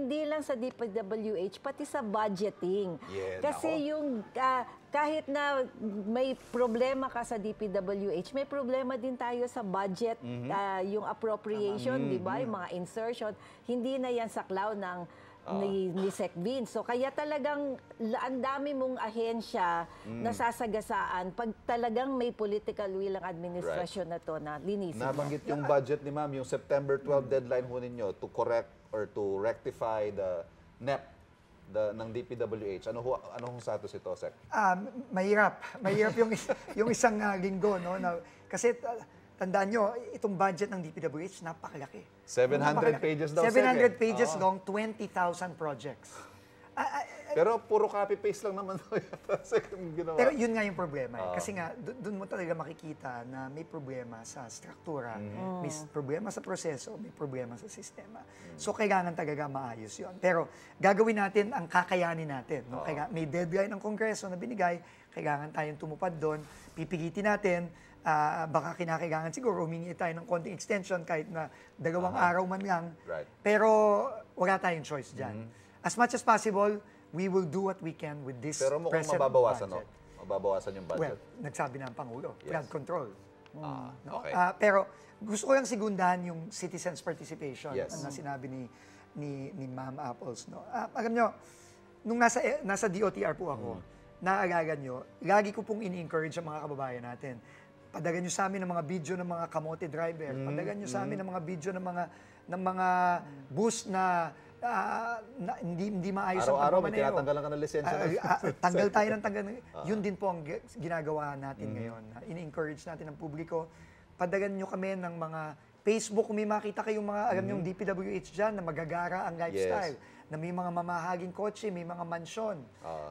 hindi lang sa DPWH, pati sa budgeting. Yeah, Kasi yung kahit na may problema ka sa DPWH, may problema din tayo sa budget, yung appropriation, di ba? Yung mga insertion, hindi na yan saklaw ng ni Sec Vin. So kaya talagang ang dami mong ahensya na sasagasaan pag talagang may political will ang administrasyon na to na linisin. Nabanggit yung budget ni ma'am, yung September 12 deadline ho ninyo to correct or to rectify the NEP ng DPWH. Ano hong status ito, Sec? Mahirap. Mahirap yung isang linggo, no? Kasi tandaan nyo, itong budget ng DPWH, napakalaki. 700 pages daw, 700 pages long, 20,000 projects. Pero puro copy-paste lang naman yung ginawa. Pero yun nga yung problema. Kasi nga, doon mo talaga makikita na may problema sa struktura, may problema sa proseso, may problema sa sistema. So, kailangan talaga maayos yun. Pero gagawin natin ang kakayanin natin. No? May deadline ng Kongreso na binigay, kailangan tayong tumupad doon, pipigitin natin, baka kinakailangan siguro humingi tayo ng konting extension kahit na 2 araw man lang. Right. Pero wala tayong choice dyan. As much as possible, we will do what we can with this Pero mukhang present mababawasan, budget. no? Mababawasan yung budget. Well, nagsabi na ang Pangulo, flood control. No? Okay. Pero gusto ko lang sigundahan yung citizens' participation na sinabi ni Ma'am Apples. No? Alam nyo, nung nasa DOTR po ako, naaalala nyo, lagi ko pong ini-encourage ang mga kababayan natin. Padagan nyo sa amin ng mga video ng mga kamote driver. Padagan nyo sa amin ng mga video ng mga bus na hindi maayos ang Araw-araw may pagmamaneo. tinatanggalan ka ng lisensya. Tanggal tayo ng tanggal. Yun din po ang ginagawa natin ngayon. Ini-encourage natin ang publiko. Padagan nyo kami ng mga Facebook. Kung may makita kayong mga, alam yung DPWH dyan, na magagara ang lifestyle. Na may mga mamahaging kotse, may mga mansyon.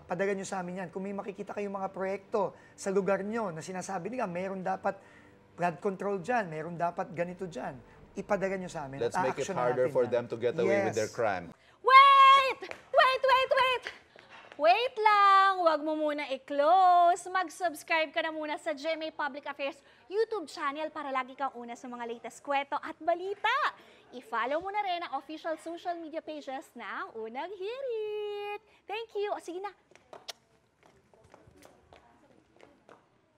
Padagan nyo sa amin yan. Kung may makikita kayong mga proyekto sa lugar nyo na sinasabi nila, meron dapat flood control dyan, meron dapat ganito dyan, ipadagan nyo sa amin. Let's make it harder for them to get away with their crime. Wait! Wait, wait, wait! Wait lang! Huwag mo muna i-close. Mag-subscribe ka na muna sa GMA Public Affairs YouTube channel para lagi kang una sa mga latest kwento at balita. I-follow mo na rin ang official social media pages ng Unang Hirit. Thank you. O sige na,